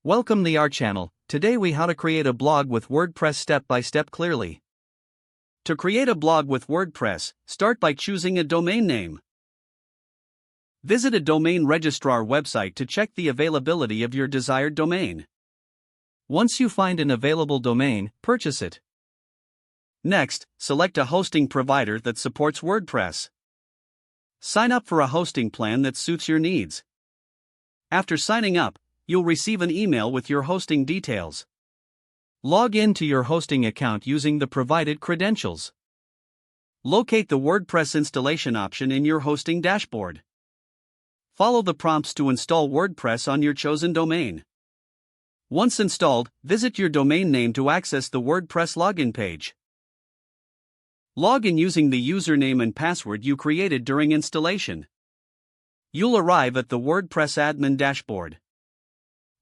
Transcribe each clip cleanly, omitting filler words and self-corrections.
Welcome to our channel. Today we how to create a blog with WordPress step by step clearly. To create a blog with WordPress, start by choosing a domain name. Visit a domain registrar website to check the availability of your desired domain. Once you find an available domain, purchase it. Next, select a hosting provider that supports WordPress. Sign up for a hosting plan that suits your needs. After signing up, you'll receive an email with your hosting details. Log in to your hosting account using the provided credentials. Locate the WordPress installation option in your hosting dashboard. Follow the prompts to install WordPress on your chosen domain. Once installed, visit your domain name to access the WordPress login page. Log in using the username and password you created during installation. You'll arrive at the WordPress admin dashboard.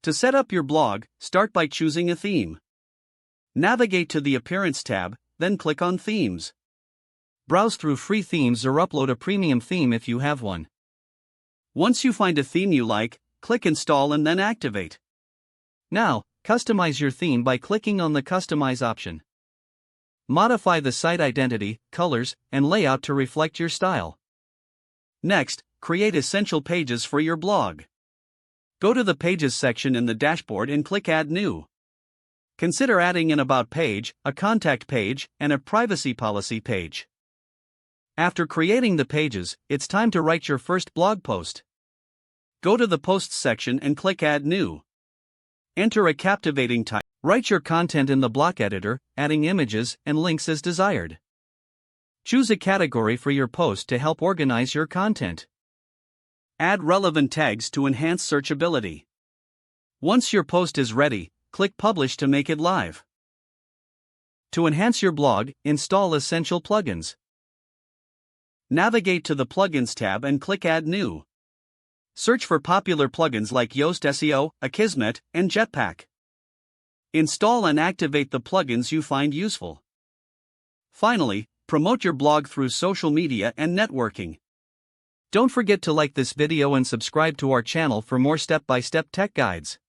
To set up your blog, start by choosing a theme. Navigate to the Appearance tab, then click on Themes. Browse through free themes or upload a premium theme if you have one. Once you find a theme you like, click Install and then Activate. Now, customize your theme by clicking on the Customize option. Modify the site identity, colors, and layout to reflect your style. Next, create essential pages for your blog. Go to the Pages section in the dashboard and click Add New. Consider adding an About page, a Contact page, and a Privacy Policy page. After creating the pages, it's time to write your first blog post. Go to the Posts section and click Add New. Enter a captivating title. Write your content in the block editor, adding images and links as desired. Choose a category for your post to help organize your content. Add relevant tags to enhance searchability. Once your post is ready, click Publish to make it live. To enhance your blog, install essential plugins. Navigate to the Plugins tab and click Add New. Search for popular plugins like Yoast SEO, Akismet, and Jetpack. Install and activate the plugins you find useful. Finally, promote your blog through social media and networking. Don't forget to like this video and subscribe to our channel for more step-by-step tech guides.